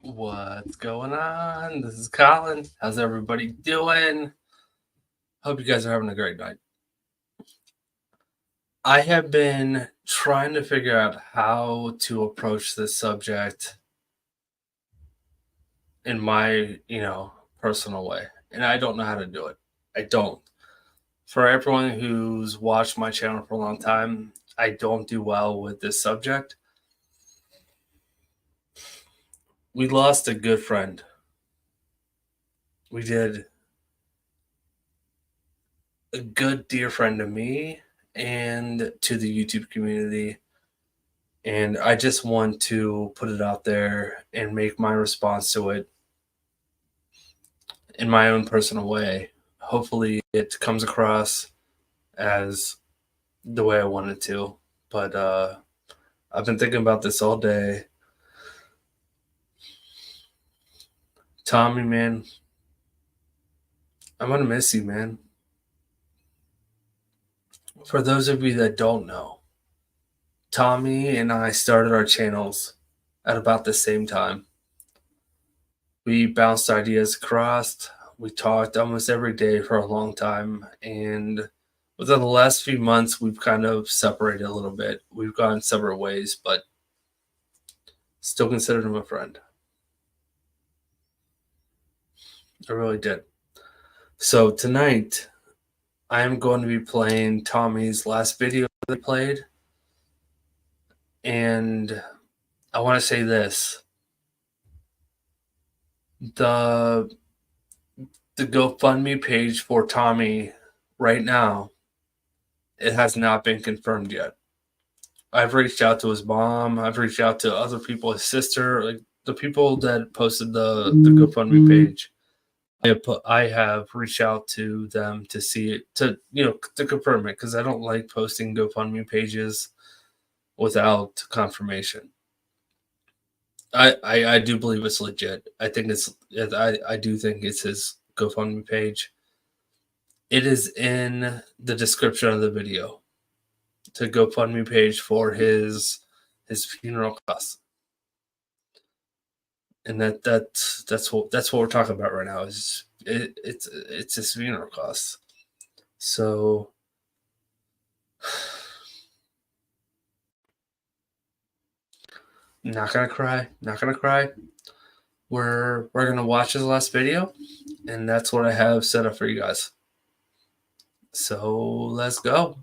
What's going on? This is Colin. How's everybody doing? Hope you guys are having a great night. I have been trying to figure out how to approach this subject in my, personal way, and I don't know how to do it. I don't. For everyone who's watched my channel for a long time, I don't do well with this subject. We lost a good friend. We did. A good dear friend to me and to the YouTube community. And I just want to put it out there and make my response to it in my own personal way. Hopefully, it comes across as the way I want it to. But I've been thinking about this all day. Tommy, man, I'm going to miss you, man. For those of you that don't know, Tommy and I started our channels at about the same time. We bounced ideas across. We talked almost every day for a long time. And within the last few months, we've kind of separated a little bit. We've gone separate ways, but still considered him a friend. I really did. So tonight, I am going to be playing Tommy's last video that he played. And I want to say this. The GoFundMe page for Tommy right now, it has not been confirmed yet. I've reached out to his mom. I've reached out to other people, his sister, like the people that posted the GoFundMe page. I have reached out to them to see it, to confirm it, because I don't like posting GoFundMe pages without confirmation. I do believe it's legit. I do think it's his GoFundMe page. It is in the description of the video. To GoFundMe page for his funeral costs, and that's what we're talking about right now. It's his funeral costs. So not gonna cry. We're gonna watch his last video, and that's what I have set up for you guys. So let's go.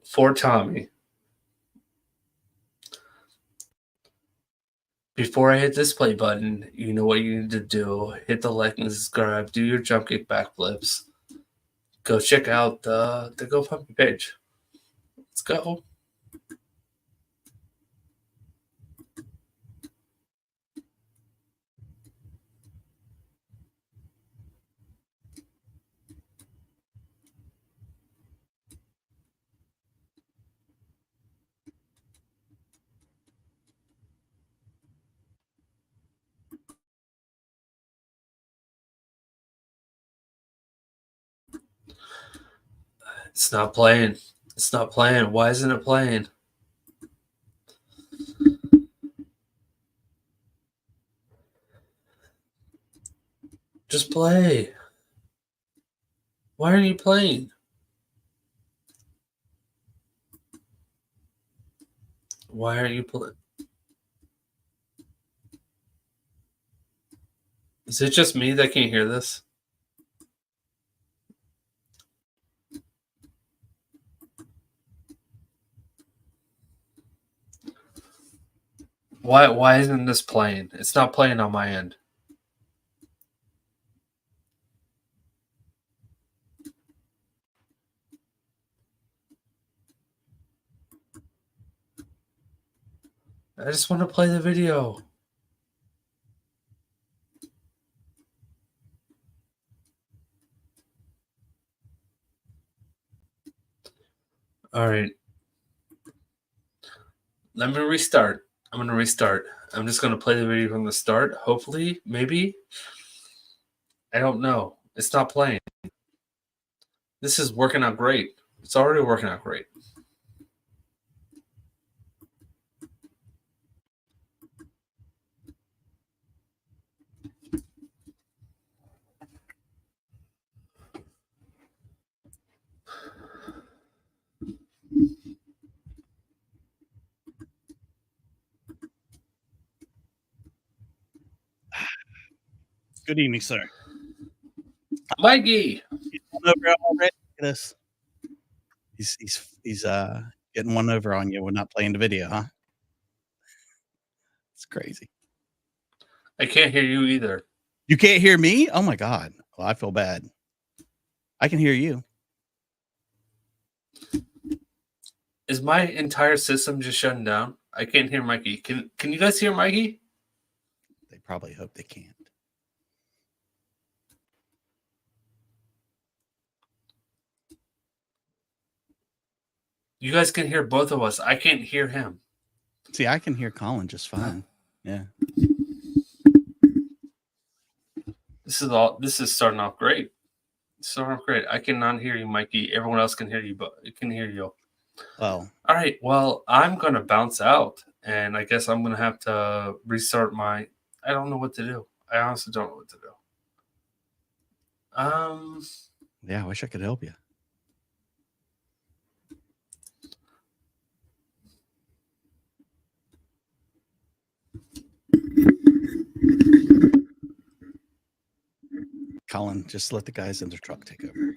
For Tommy, before I hit this play button, you know what you need to do. Hit the like and subscribe. Do your jump kick backflips. Go check out the GoFundMe page. Let's go. It's not playing. It's not playing. Why isn't it playing? Just play. Why aren't you playing? Why aren't you playing? Is it just me that can't hear this? Why isn't this playing? It's not playing on my end. I just want to play the video. All right. Let me restart. I'm going to restart. I'm just going to play the video from the start. Hopefully, maybe. I don't know. It's not playing. This is working out great. It's already working out great. Good evening, sir. Mikey. He's one over already. Look at us. He's getting one over on you. We're not playing the video, huh? It's crazy. I can't hear you either. You can't hear me? Oh my God. Well, I feel bad. I can hear you. Is my entire system just shutting down? I can't hear Mikey. Can you guys hear Mikey? They probably hope they can't. You guys can hear both of us. I can't hear him. See, I can hear Colin just fine. Yeah. This is starting off great. Starting off great. I cannot hear you, Mikey. Everyone else can hear you, but I can hear you. Well. All right. Well, I'm gonna bounce out, and I guess I'm gonna have to restart my. I don't know what to do. I honestly don't know what to do. Yeah, I wish I could help you. Colin, just let the guys in the truck take over.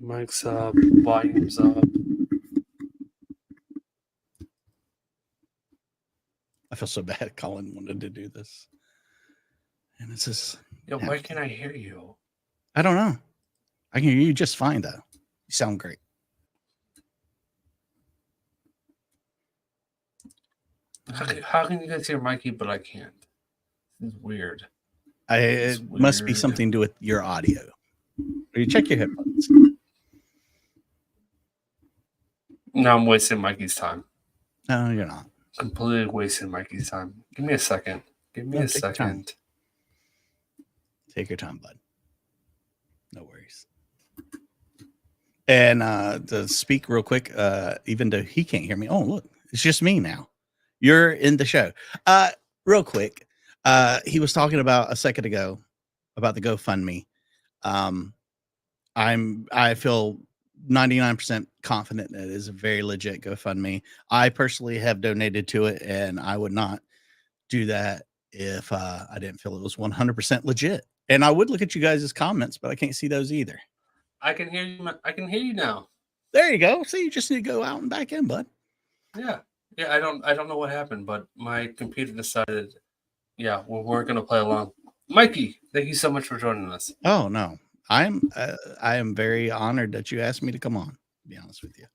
Mic's up, volume's up. I feel so bad. Colin wanted to do this, and it's just. Yo, why can't I hear you? I don't know. I can hear you just fine, though. You sound great. How can you guys hear Mikey, but I can't? It's weird. It must be something to do with your audio. Or you check your headphones. No, I'm wasting Mikey's time. No, you're not. Completely wasting Mikey's time. Give me a second. Give me a second. Take your time, bud. No worries. And to speak real quick, even though he can't hear me. Oh, look, it's just me now. You're in the show. Real quick. He was talking about a second ago about the GoFundMe. I feel 99% confident that it is a very legit GoFundMe. I personally have donated to it, and I would not do that if I didn't feel it was 100% legit. And I would look at you guys' comments, but I can't see those either. I can hear you. I can hear you now. There you go. See, you just need to go out and back in, bud. Yeah. I don't know what happened, but my computer decided. Yeah, we're gonna play along. Mikey, thank you so much for joining us. Oh no, I am very honored that you asked me to come on. To be honest with you,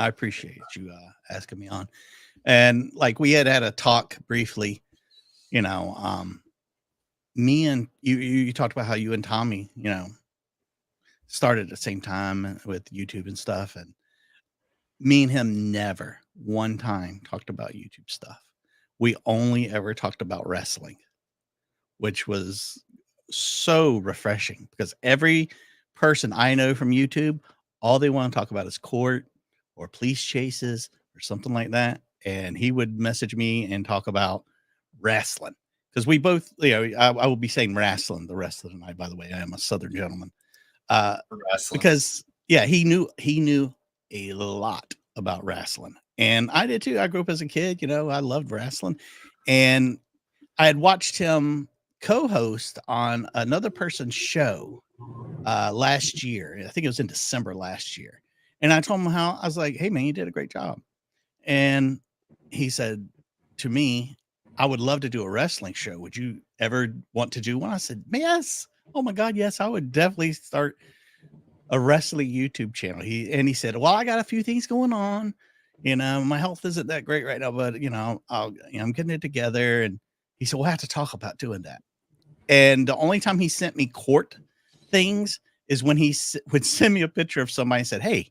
I appreciate you asking me on. And like we had a talk briefly, you know, me and you talked about how you and Tommy, you know, started at the same time with YouTube and stuff, and me and him never one time talked about YouTube stuff. We only ever talked about wrestling, which was so refreshing because every person I know from YouTube, all they want to talk about is court or police chases or something like that. And he would message me and talk about wrestling because we both, you know, I will be saying wrestling the rest of the night. By the way, I am a Southern gentleman. Because yeah, he knew a lot about wrestling. And I did too. I grew up as a kid, you know, I loved wrestling. And I had watched him co-host on another person's show last year. I think it was in December last year. And I told him how I was like, hey man, you did a great job. And he said to me, I would love to do a wrestling show. Would you ever want to do one? I said, yes. Oh my God, yes, I would definitely start a wrestling YouTube channel. He said, well, I got a few things going on. You know, my health isn't that great right now, but you know, I'm getting it together. And he said, we'll have to talk about doing that. And the only time he sent me court things is when he would send me a picture of somebody and said, hey,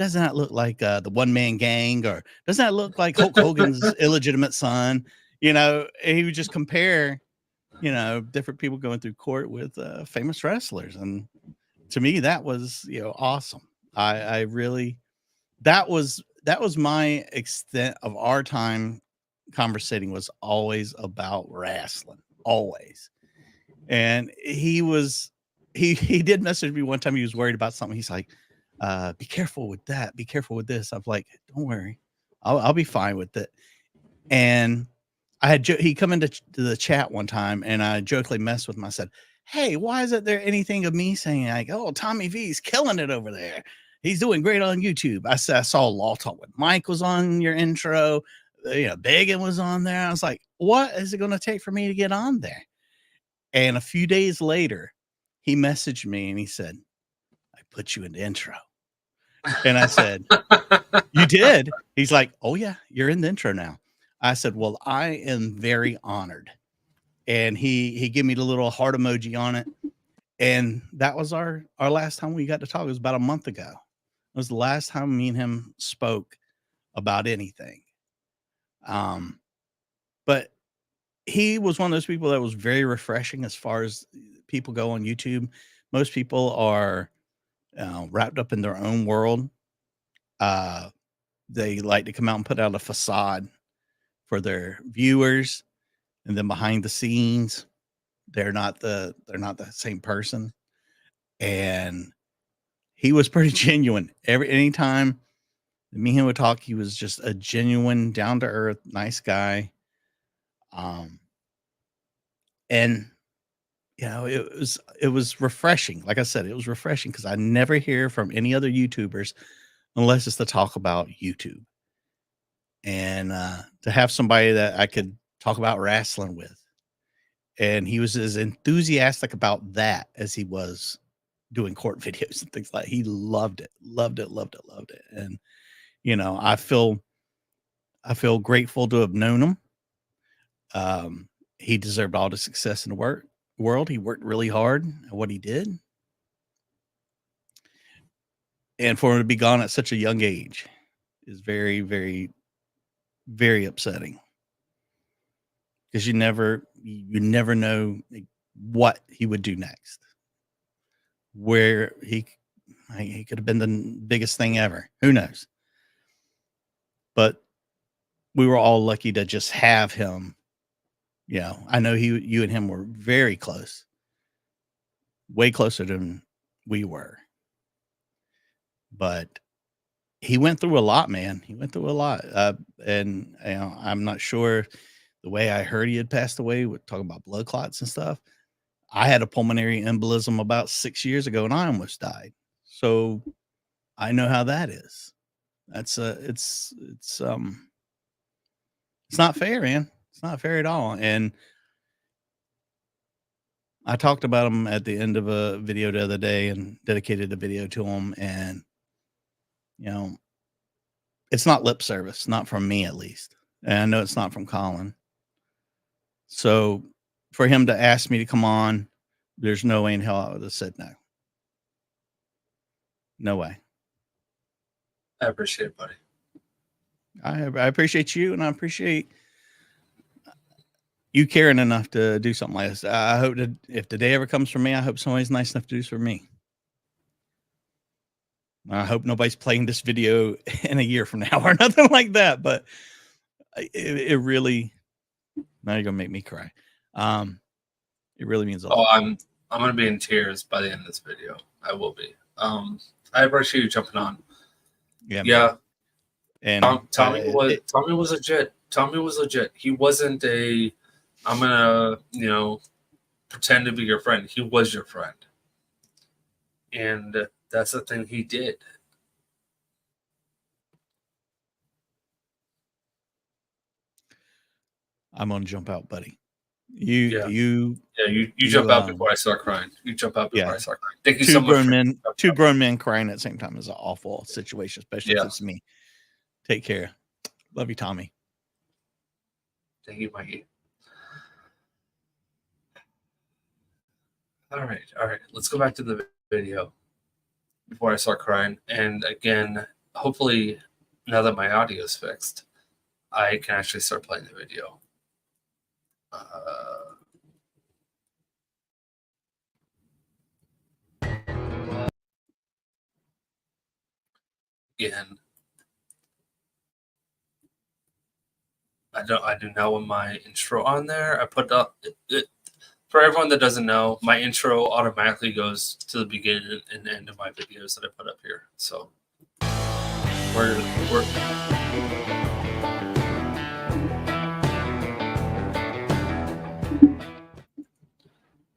doesn't that look like the One Man Gang, or doesn't that look like Hulk Hogan's illegitimate son? You know, he would just compare, you know, different people going through court with famous wrestlers. And to me, that was, you know, awesome. I really, that was my extent of our time conversating, was always about wrestling, always. And he did message me one time. He was worried about something. He's like, be careful with that. Be careful with this. I'm like, don't worry. I'll be fine with it. And he come into the chat one time and I jokingly messed with him. I said, hey, why isn't there anything of me saying like, oh, Tommy V's killing it over there? He's doing great on YouTube. I said I saw Law Talk with Mike was on your intro. Began was on there. I was like, what is it going to take for me to get on there? And a few days later, he messaged me and he said, I put you in the intro. And I said, you did? He's like, oh yeah, you're in the intro now. I said, well, I am very honored. And he gave me the little heart emoji on it. And that was our last time we got to talk. It was about a month ago. It was the last time me and him spoke about anything. But he was one of those people that was very refreshing as far as people go on YouTube. Most people are wrapped up in their own world. They like to come out and put out a facade for their viewers, and then behind the scenes, they're not the same person. And he was pretty genuine. Anytime me and him would talk, he was just a genuine, down to earth, nice guy. And it was refreshing. Like I said, it was refreshing because I never hear from any other YouTubers unless it's to talk about YouTube. And to have somebody that I could talk about wrestling with. And he was as enthusiastic about that as he was doing court videos and things like that. He loved it. And I feel grateful to have known him. He deserved all the success in the world. He worked really hard at what he did. And for him to be gone at such a young age is very, very, very upsetting. Because you never know what he would do next. Where he could have been the biggest thing ever. Who knows? But we were all lucky to just have him. I know you and him were very close, way closer than we were. But he went through a lot, man. He went through a lot. And I'm not sure. The way I heard he had passed away, we're talking about blood clots and stuff. I had a pulmonary embolism about 6 years ago and I almost died. So I know how that is. That's it's not fair, man. It's not fair at all. And I talked about him at the end of a video the other day and dedicated a video to him. And, it's not lip service, not from me at least. And I know it's not from Colin. So for him to ask me to come on, there's no way in hell I would have said no. No way. I appreciate it, buddy. I appreciate you, and I appreciate you caring enough to do something like this. I hope that if the day ever comes for me, I hope somebody's nice enough to do this for me. I hope nobody's playing this video in a year from now or nothing like that. But it really, now you're gonna make me cry. It really means a lot. I'm gonna be in tears by the end of this video. I will be. I appreciate you jumping on. Yeah. And Tommy was legit. Tommy was legit. He wasn't I'm gonna pretend to be your friend. He was your friend, and that's the thing he did. I'm gonna jump out, buddy. You jump out before I start crying. You jump out before I start crying. Thank you so much. Two grown men crying at the same time is an awful situation, especially if it's me. Take care. Love you, Tommy. Thank you, Mikey. All right. Let's go back to the video before I start crying. And again, hopefully, now that my audio is fixed, I can actually start playing the video. Again, I do not want my intro on there. I put up it for everyone that doesn't know, my intro automatically goes to the beginning and end of my videos that I put up here. So we're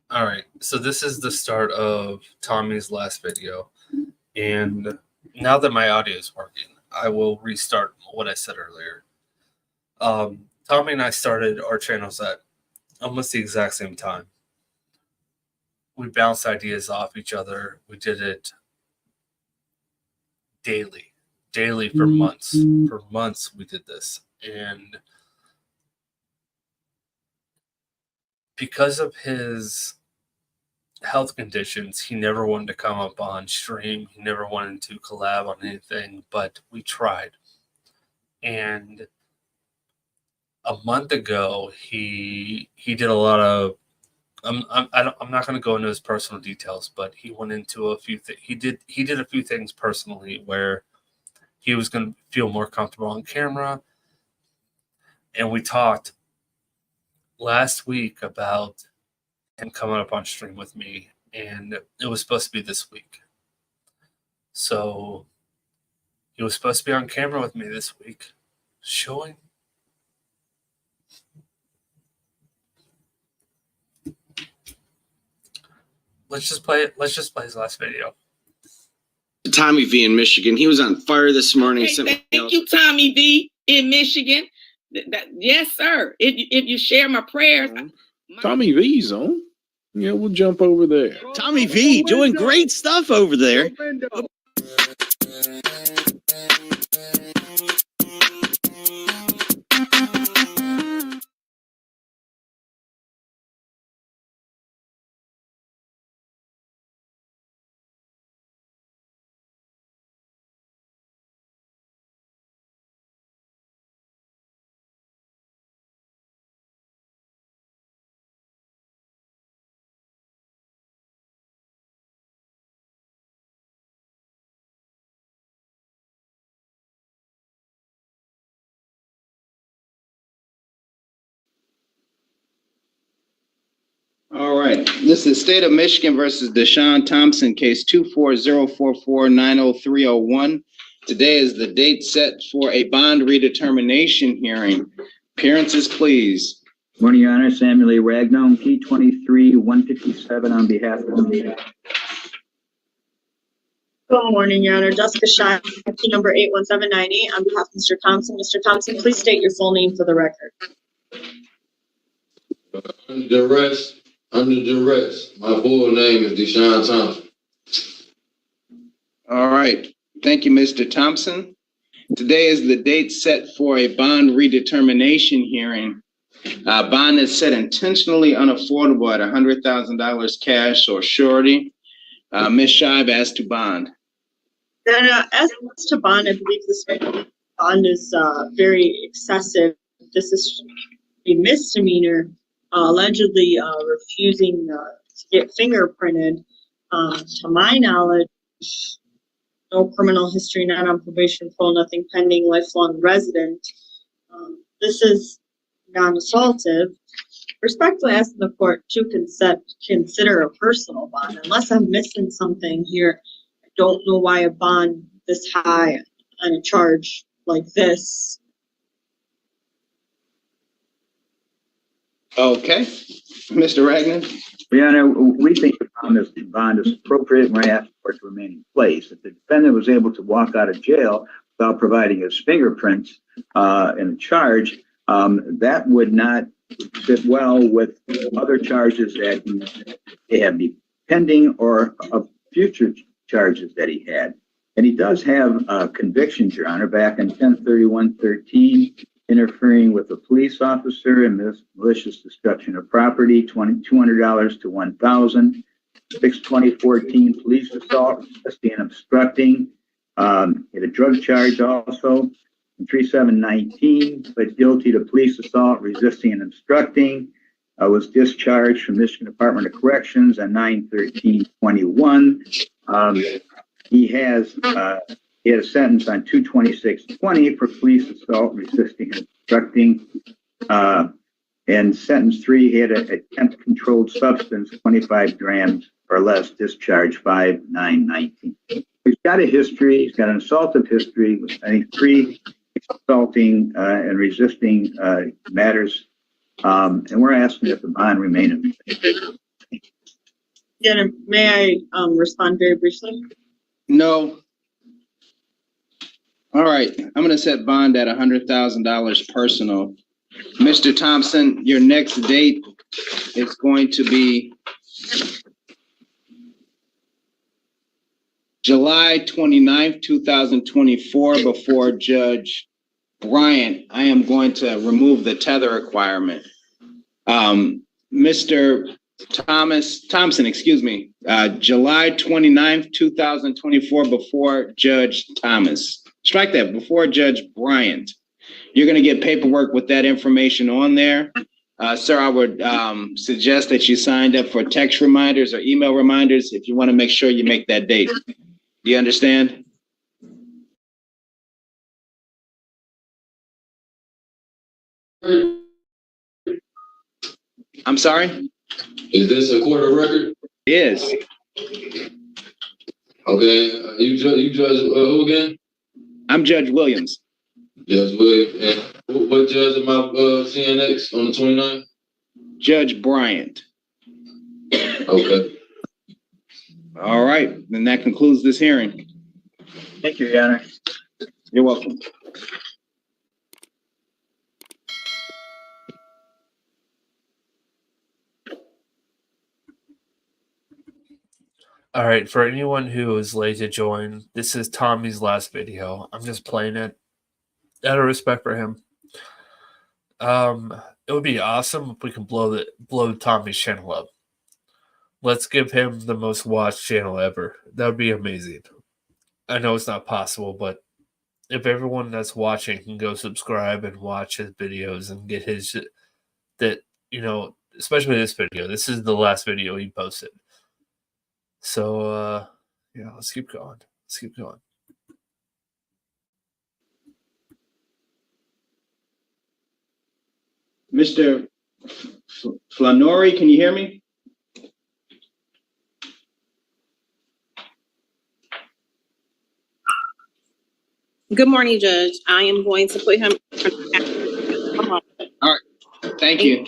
all right. So this is the start of Tommy's last video, and now that my audio is working, I will restart what I said earlier. Tommy and I started our channels at almost the exact same time. We bounced ideas off each other. We did it daily for months. For months we did this. And because of his health conditions, he never wanted to come up on stream. He never wanted to collab on anything, but we tried. And a month ago, he did a lot of. I'm not going to go into his personal details, but he went into a few things. He did a few things personally where he was going to feel more comfortable on camera, and we talked last week about him coming up on stream with me, and it was supposed to be this week. So he was supposed to be on camera with me this week, showing. Let's just play it. Let's just play his last video. Tommy V in Michigan. He was on fire this morning. Thank you, Tommy V in Michigan. Yes, sir. If you share my prayers. Tommy V's on. Yeah, we'll jump over there. Tommy V doing great stuff over there. All right. This is State of Michigan versus Deshaun Thompson, case 24044903001. Today is the date set for a bond redetermination hearing. Appearances, please. Morning, Your Honor. Samuel A. Ragnone, P23-157 on behalf of the. Good morning, Your Honor. Jessica Shine, key number 81798 on behalf of Mr. Thompson. Mr. Thompson, please state your full name for the record. Under duress. My full name is Deshaun Thompson. All right. Thank you, Mr. Thompson. Today is the date set for a bond redetermination hearing. Bond is set intentionally unaffordable at $100,000 cash or surety. Ms. Shive, as to bond. As to bond, I believe this bond is very excessive. This is a misdemeanor, allegedly refusing to get fingerprinted. To my knowledge, no criminal history, not on probation, parole, nothing pending, lifelong resident. This is non-assaultive. Respectfully asking the court to consider a personal bond. Unless I'm missing something here, I don't know why a bond this high on a charge like this. Okay. Mr. Ragnar? Your Honor, we think the bond is appropriate and we're asking for it to remain in place. If the defendant was able to walk out of jail without providing his fingerprints in a charge, that would not fit well with other charges that he have pending or future charges that he had. And he does have convictions, Your Honor, back in 1031-13, interfering with a police officer and malicious destruction of property, $200 to $1,000. 6/2014 police assault, resisting and obstructing. He had a drug charge also. 3719, pled guilty to police assault, resisting and obstructing. Was discharged from Michigan Department of Corrections on 9/13/21. He had a sentence on 2/26/20 for police assault, resisting and obstructing. And sentence 3, he had an attempt controlled substance, 25 grams or less, discharge 5/9/19. He's got a history. He's got an assaultive history with 3 assaulting and resisting matters. And we're asking that the bond remain in place. Yeah, may I respond very briefly? No. All right, I'm gonna set bond at $100,000 personal. Mr. Thompson, your next date is going to be July 29th, 2024, before Judge Bryant. I am going to remove the tether requirement. Mr. Thompson, excuse me, July 29th, 2024, before Judge Thomas. Strike that, before Judge Bryant. You're going to get paperwork with that information on there. Sir, I would suggest that you signed up for text reminders or email reminders if you want to make sure you make that date. Do you understand? I'm sorry? Is this a court of record? Yes. Okay, you judge who again? I'm Judge Williams. Judge Williams. And what judge am I seeing next on the 29th? Judge Bryant. Okay. All right, then that concludes this hearing. Thank you, Your Honor. You're welcome. All right, for anyone who is late to join, this is Tommy's last video. I'm just playing it out of respect for him. It would be awesome if we can blow Tommy's channel up. Let's give him the most watched channel ever. That would be amazing. I know it's not possible, but if everyone that's watching can go subscribe and watch his videos and get his especially this video. This is the last video he posted. So let's keep going. Let's keep going. Mr. Flanori, can you hear me? Good morning, Judge. I am going to put him. All right. Thank you.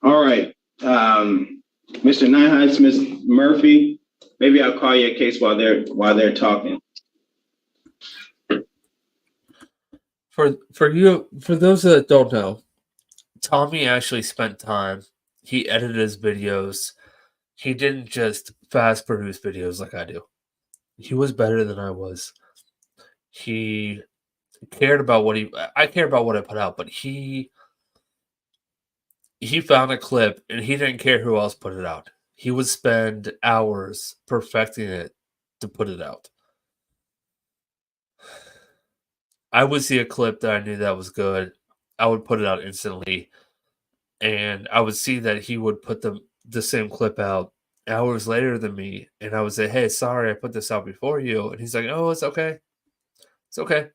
All right. Mr. Nyheitz, Ms. Murphy, maybe I'll call you a case while they're talking. For those that don't know, Tommy actually spent time. He edited his videos. He didn't just fast produce videos like I do. He was better than I was. He cared about I care about what I put out, but he found a clip and he didn't care who else put it out. He would spend hours perfecting it to put it out. I would see a clip that I knew that was good. I would put it out instantly. And I would see that he would put the same clip out hours later than me. And I would say, hey, sorry, I put this out before you. And he's like, oh, it's okay. It's okay.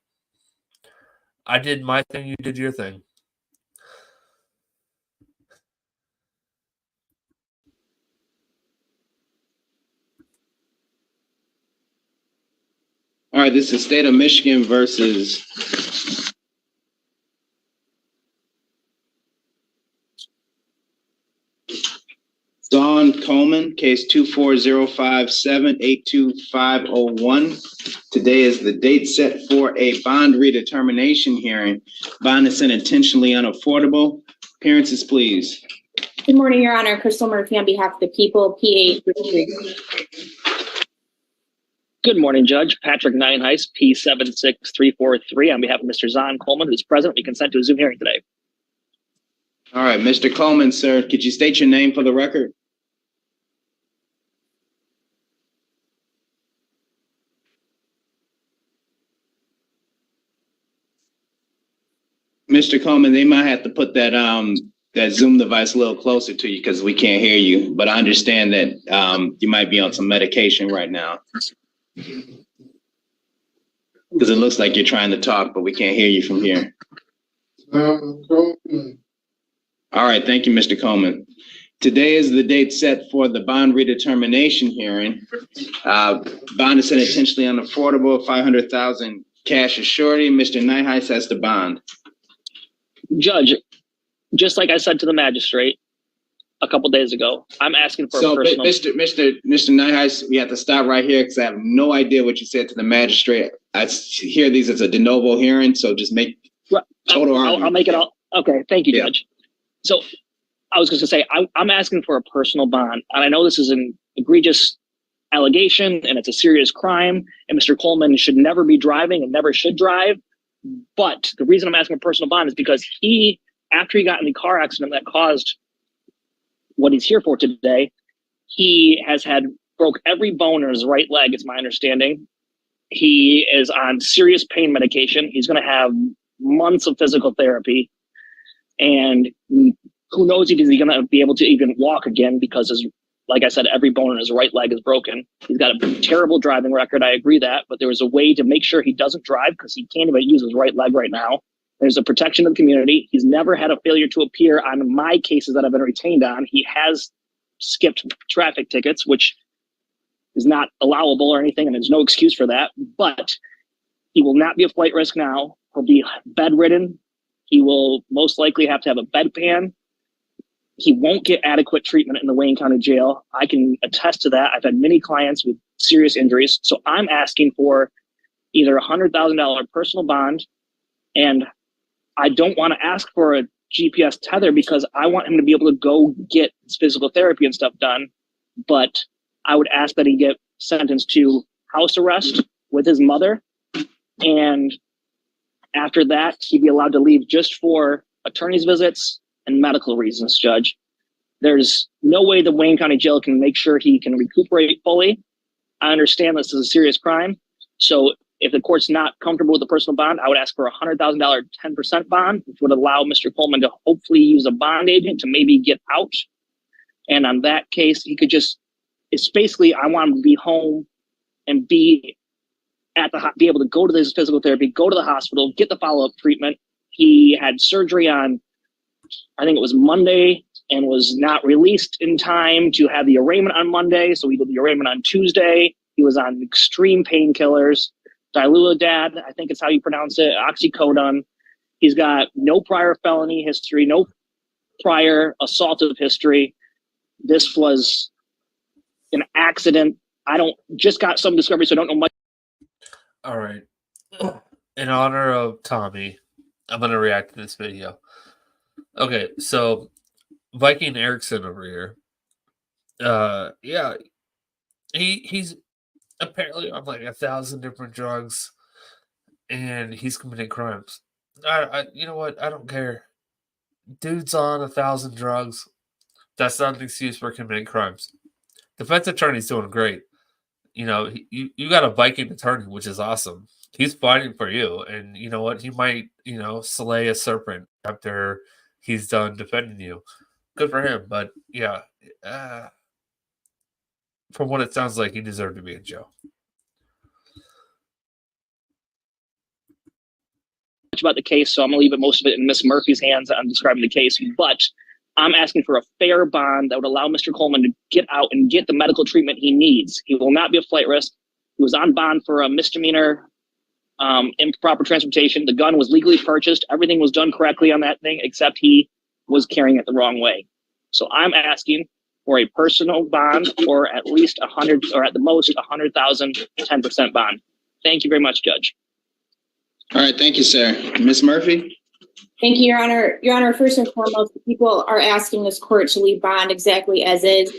I did my thing. You did your thing. All right, this is State of Michigan versus Dawn Coleman, case 24057-82501. Today is the date set for a bond redetermination hearing. Bond is set intentionally unaffordable. Appearances, please. Good morning, Your Honor. Crystal Murphy on behalf of the people, PA. Good morning, Judge. Patrick Nienhuis, P76343, on behalf of Mr. Zahn Coleman, who's present. We consent to a Zoom hearing today. All right, Mr. Coleman, sir, could you state your name for the record? Mr. Coleman, they might have to put that that Zoom device a little closer to you because we can't hear you. But I understand that you might be on some medication right now. Because it looks like you're trying to talk, but we can't hear you from here. All right, thank you, Mr. Coleman. Today is the date set for the bond redetermination hearing. Bond is set intentionally unaffordable, $500,000 cash as surety. Mr. Nienhuis has the bond. Judge, just like I said to the magistrate a couple days ago, I'm asking for So, a personal. Mr. Nyhuis, we have to stop right here because I have no idea what you said to the magistrate. I hear these as a de novo hearing, so just make total argument. I'll make it all. Okay, thank you, Yeah. Judge. So I was going to say, I'm asking for a personal bond, and I know this is an egregious allegation and it's a serious crime, and Mr. Coleman should never be driving and never should drive. But the reason I'm asking for a personal bond is because after he got in the car accident that caused what he's here for today, he has broke every bone in his right leg, is my understanding. He is on serious pain medication. He's going to have months of physical therapy, and who knows if he's going to be able to even walk again because, like I said, every bone in his right leg is broken. He's got a terrible driving record. I agree that, but there was a way to make sure he doesn't drive because he can't even use his right leg right now. There's a protection of the community. He's never had a failure to appear on my cases that I've been retained on. He has skipped traffic tickets, which is not allowable or anything, and there's no excuse for that. But he will not be a flight risk now. He'll be bedridden. He will most likely have to have a bedpan. He won't get adequate treatment in the Wayne County Jail. I can attest to that. I've had many clients with serious injuries. So I'm asking for either $100,000 personal bond, and I don't want to ask for a GPS tether because I want him to be able to go get his physical therapy and stuff done. But I would ask that he get sentenced to house arrest with his mother. And after that, he'd be allowed to leave just for attorney's visits and medical reasons, Judge. There's no way the Wayne County Jail can make sure he can recuperate fully. I understand this is a serious crime. So if the court's not comfortable with the personal bond, I would ask for a $100,000 10% bond, which would allow Mr. Coleman to hopefully use a bond agent to maybe get out. And on that case, he could it's basically, I want him to be home and be able to go to this physical therapy, go to the hospital, get the follow-up treatment. He had surgery on, I think it was Monday, and was not released in time to have the arraignment on Monday. So he did the arraignment on Tuesday. He was on extreme painkillers, Diluladad, I think it's how you pronounce it, oxycodone. He's got no prior felony history, no prior assaultive history. This was an accident. Just got some discovery, so I don't know much. All right. In honor of Tommy, I'm going to react to this video. Okay, so Viking Erickson over here. Yeah, he's apparently on like 1,000 different drugs, and he's committing crimes. You know what? I don't care. Dude's on 1,000 drugs. That's not an excuse for committing crimes. Defense attorney's doing great. You know, you got a Viking attorney, which is awesome. He's fighting for you, and you know what? He might, slay a serpent after he's done defending you. Good for him, but yeah, from what it sounds like, he deserved to be in jail. About the case, so I'm gonna leave most of it in Miss Murphy's hands on describing the case. But I'm asking for a fair bond that would allow Mr. Coleman to get out and get the medical treatment he needs. He will not be a flight risk. He was on bond for a misdemeanor, improper transportation. The gun was legally purchased. Everything was done correctly on that thing, except he was carrying it the wrong way. So I'm asking for a personal bond, or at least 100, or at the most 100,000, 10% bond. Thank you very much, Judge. All right, thank you, sir. Ms. Murphy? Thank you, Your Honor. Your Honor, first and foremost, the people are asking this court to leave bond exactly as is.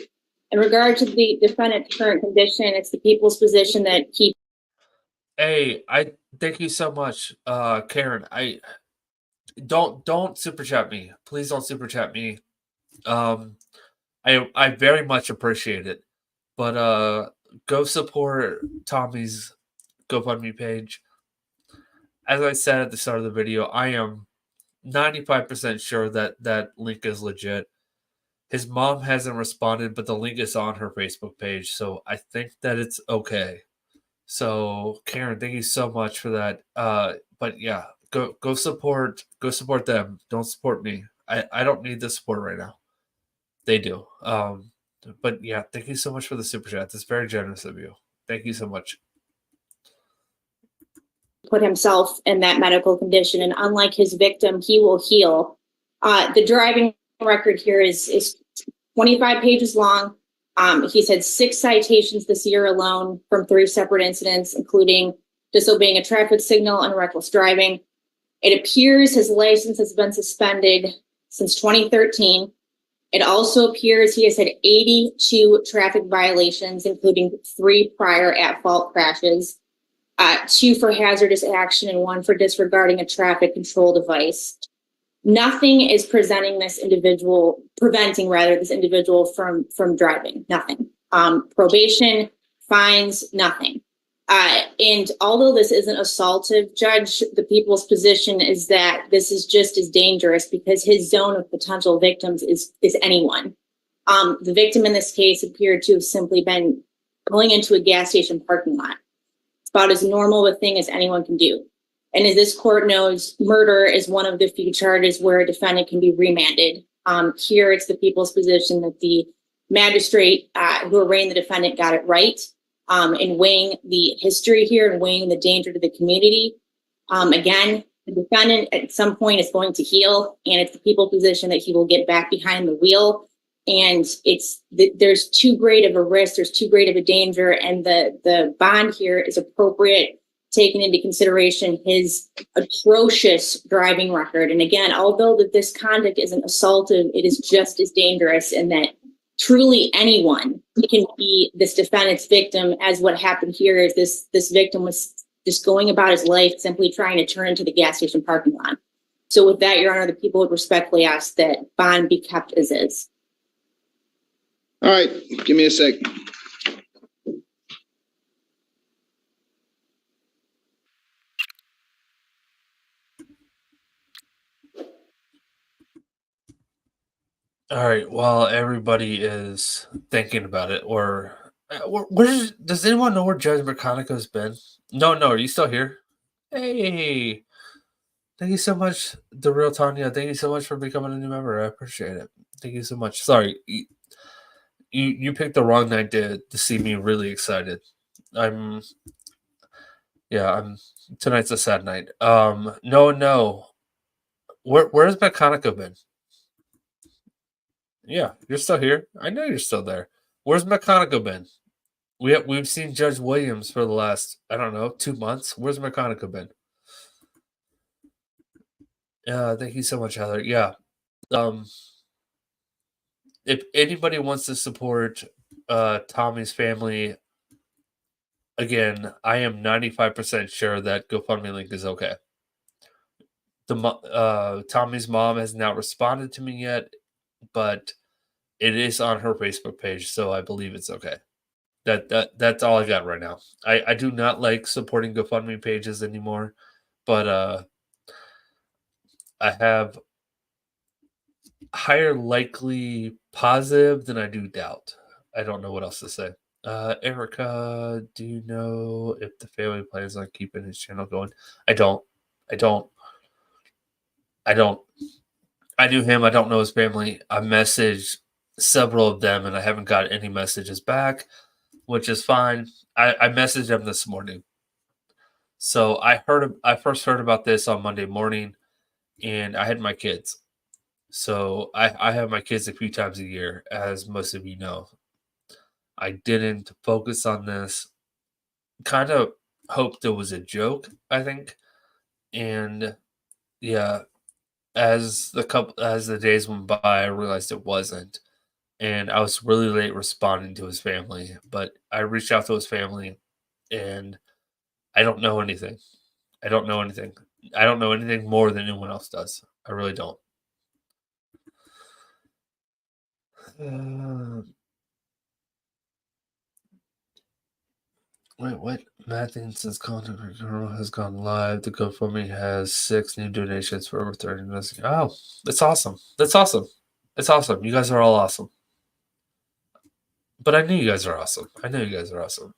In regard to the defendant's current condition, it's the people's position that he... Hey, I thank you so much, Karen. I don't super chat me. Please don't super chat me. I very much appreciate it. But go support Tommy's GoFundMe page. As I said at the start of the video, I am 95% sure that link is legit. His mom hasn't responded, but the link is on her Facebook page, so I think that it's okay. So Karen, thank you so much for that. But yeah, go support them. Don't support me. I don't need the support right now. They do. But yeah, thank you so much for the super chat. That's very generous of you. Thank you so much. Put himself in that medical condition, and unlike his victim, he will heal. The driving record here is 25 pages long. He's had 6 citations this year alone from 3 separate incidents, including disobeying a traffic signal and reckless driving. It appears his license has been suspended since 2013. It also appears he has had 82 traffic violations, including 3 prior at-fault crashes, 2 for hazardous action and 1 for disregarding a traffic control device. Nothing is preventing this individual from driving. Nothing. Probation, fines, nothing. And although this isn't assaultive, Judge, the people's position is that this is just as dangerous because his zone of potential victims is anyone. The victim in this case appeared to have simply been pulling into a gas station parking lot. It's about as normal a thing as anyone can do. And as this court knows, murder is one of the few charges where a defendant can be remanded. Here, it's the people's position that the magistrate who arraigned the defendant got it right in weighing the history here and weighing the danger to the community. Again, the defendant at some point is going to heal, and it's the people's position that he will get back behind the wheel. And there's too great of a risk, there's too great of a danger, and the bond here is appropriate, taking into consideration his atrocious driving record. And again, although that this conduct isn't assaultive, it is just as dangerous in that truly anyone can be this defendant's victim, as what happened here is this victim was just going about his life simply trying to turn into the gas station parking lot. So with that, Your Honor, the people would respectfully ask that bond be kept as is. All right, give me a sec. All right. While everybody is thinking about it, or does anyone know where Judge McConaughey's been? No. Are you still here? Hey, thank you so much, the real Tanya. Thank you so much for becoming a new member. I appreciate it. Thank you so much. Sorry, you picked the wrong night to see me really excited. I'm tonight's a sad night. No. Where's McConaughey been? Yeah, you're still here. I know you're still there. Where's McConaughey been? We've seen Judge Williams for the last, I don't know, 2 months. Where's McConaughey been? Thank you so much, Heather. Yeah. If anybody wants to support Tommy's family, again, I am 95% sure that GoFundMe link is okay. Tommy's mom has not responded to me yet, but it is on her Facebook page, so I believe it's okay. That's all I got right now. I do not like supporting GoFundMe pages anymore, but I have higher likely positive than I do doubt. I don't know what else to say. Erica, do you know if the family plans on keeping his channel going? I don't. I knew him. I don't know his family. I messaged several of them, and I haven't got any messages back, which is fine. I messaged them this morning. So I first heard about this on Monday morning, and I had my kids. So I have my kids a few times a year, as most of you know. I didn't focus on this. Kind of hoped it was a joke, I think. And yeah, as the days went by, I realized it wasn't. And I was really late responding to his family, but I reached out to his family, and I don't know anything. I don't know anything. I don't know anything more than anyone else does. I really don't. Wait, what? Mathinson's content girl has gone live. The GoFundMe has 6 new donations for over 30 minutes. Oh, that's awesome. That's awesome. It's awesome. You guys are all awesome. But I knew you guys are awesome. I know you guys are awesome.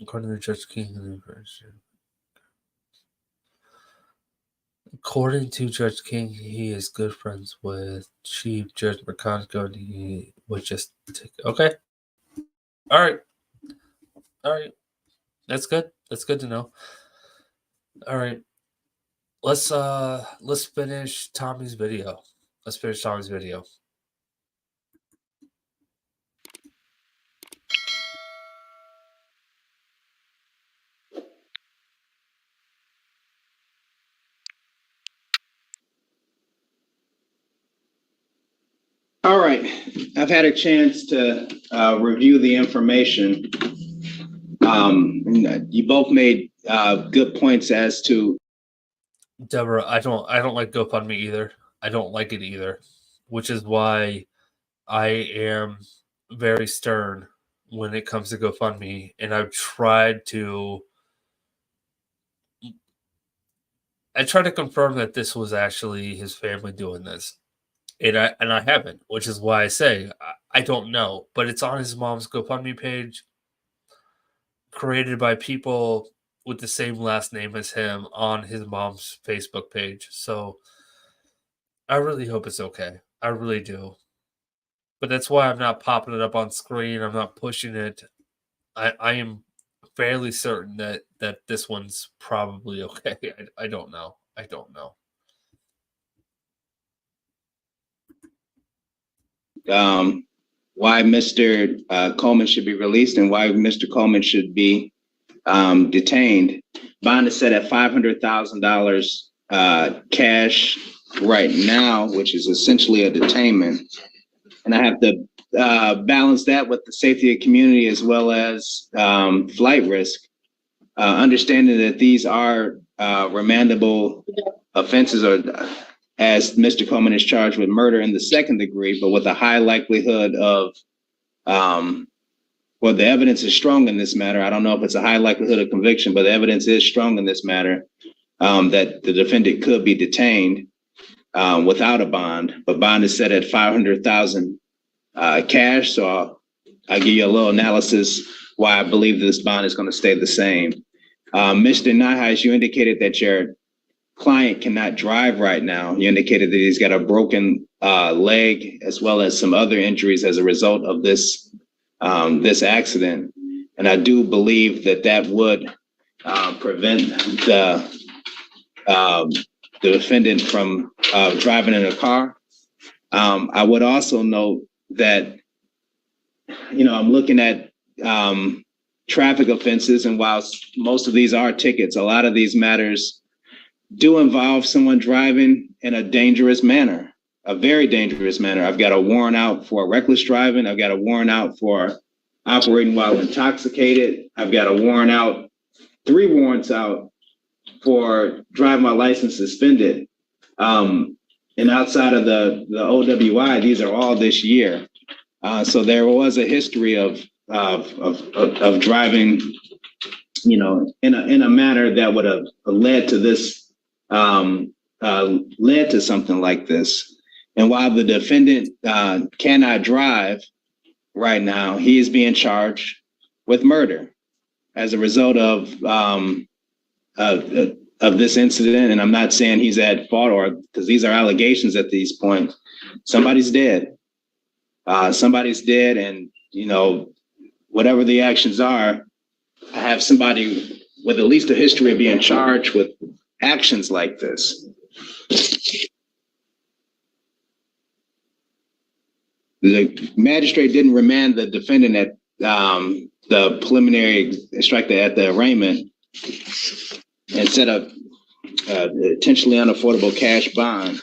According to Judge King, he is good friends with Chief Judge McConaughey, and he would just take. Okay. All right. That's good. That's good to know. All right. let's finish Tommy's video. Let's finish Tommy's video. All right, I've had a chance to review the information. You both made good points as to. Deborah, I don't like GoFundMe either. I don't like it either, which is why I am very stern when it comes to GoFundMe, and I've tried to confirm that this was actually his family doing this. And I haven't, which is why I say I don't know. But it's on his mom's GoFundMe page, created by people with the same last name as him on his mom's Facebook page. So I really hope it's okay. I really do. But that's why I'm not popping it up on screen. I'm not pushing it. I am fairly certain that this one's probably okay. I don't know. I don't know. Why Mr. Coleman should be released and why Mr. Coleman should be detained. Bond is set at $500,000 cash right now, which is essentially a detainment. And I have to balance that with the safety of the community as well as flight risk. Understanding that these are remandable offenses, or as Mr. Coleman is charged with murder in the second degree, but with a high likelihood of, well, the evidence is strong in this matter. I don't know if it's a high likelihood of conviction, but the evidence is strong in this matter that the defendant could be detained without a bond, but bond is set at $500,000 cash. So I'll give you a little analysis why I believe this bond is going to stay the same. Mr. Nahas, you indicated that your client cannot drive right now. You indicated that he's got a broken leg as well as some other injuries as a result of this this accident. And I do believe that that would prevent the defendant from driving in a car. I would also note that, you know, I'm looking at traffic offenses, and whilst most of these are tickets, a lot of these matters do involve someone driving in a dangerous manner, a very dangerous manner. I've got a warrant out for reckless driving. I've got a warrant out for operating while intoxicated. I've got a warrant out, 3 warrants out for driving my license suspended. And outside of the OWI, these are all this year. So there was a history of driving, you know, in a manner that would have led to this, led to something like this. And while the defendant cannot drive right now, he is being charged with murder as a result of this incident. And I'm not saying he's at fault, or because these are allegations at this point. Somebody's dead. Somebody's dead, and you know, whatever the actions are, I have somebody with at least a history of being charged with actions like this. The magistrate didn't remand the defendant at the preliminary strike at the arraignment and set up potentially unaffordable cash bond.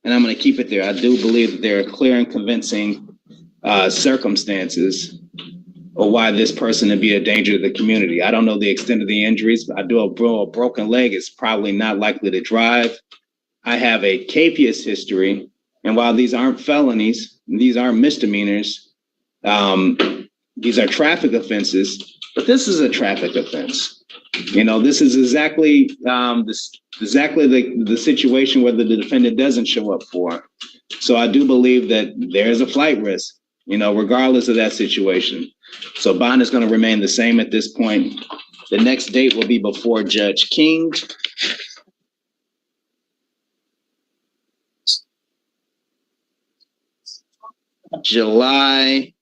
And I'm going to keep it there. I do believe that there are clear and convincing circumstances or why this person would be a danger to the community. I don't know the extent of the injuries, but I do a broken leg is probably not likely to drive. I have a capious history, and while these aren't felonies, these aren't misdemeanors, these are traffic offenses, but this is a traffic offense. You know, this is exactly the situation where the defendant doesn't show up for. So I do believe that there's a flight risk, you know, regardless of that situation. So bond is going to remain the same at this point. The next date will be before Judge King. July,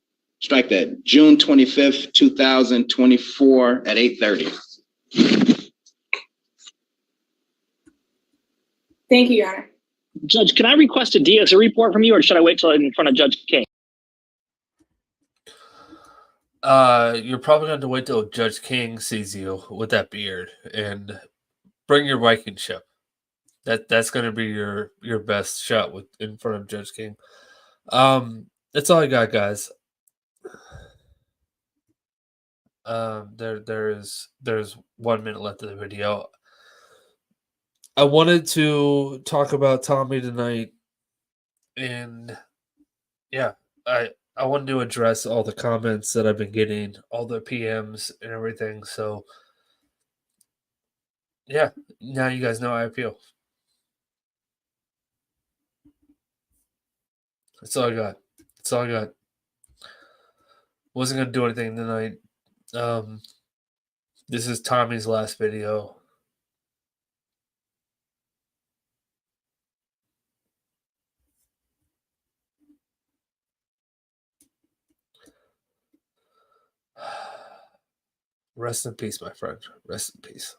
strike that, June 25th, 2024 at 8:30. Thank you, Your Honor. Judge, can I request a DSA report from you, or should I wait till in front of Judge King? You're probably going to have to wait till Judge King sees you with that beard, and bring your Viking ship. That's going to be your best shot in front of Judge King. That's all I got, guys. There's 1 minute left of the video. I wanted to talk about Tommy tonight, and yeah, I wanted to address all the comments that I've been getting, all the PMs and everything. So yeah, now you guys know how I feel. That's all I got. That's all I got. Wasn't gonna do anything tonight. This is Tommy's last video. Rest in peace, my friend. Rest in peace.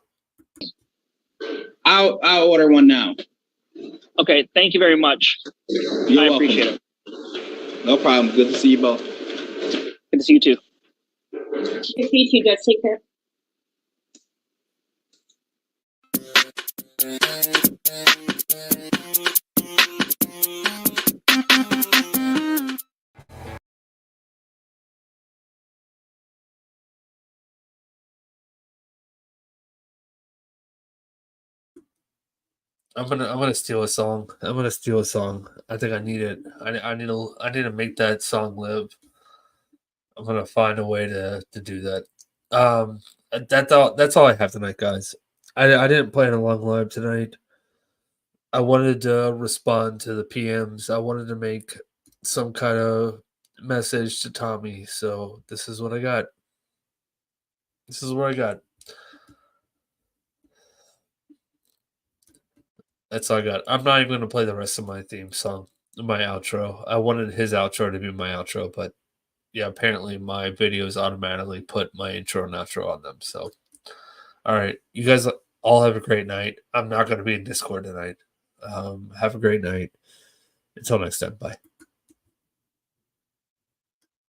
I'll order one now. Okay, thank you very much. You're I welcome. appreciate it. No problem. Good to see you both. Good to see you too. Good to see you, Judge. Take care. I'm gonna steal a song. I'm gonna steal a song. I think I need it. I need to make that song live. I'm gonna find a way to do that. That's all I have tonight, guys. I didn't plan a long live tonight. I wanted to respond to the PMs. I wanted to make some kind of message to Tommy. So this is what I got. This is what I got. That's all I got. I'm not even going to play the rest of my theme song, my outro. I wanted his outro to be my outro, but yeah, apparently my videos automatically put my intro and outro on them. So, all right. You guys all have a great night. I'm not going to be in Discord tonight. Have a great night. Until next time. Bye.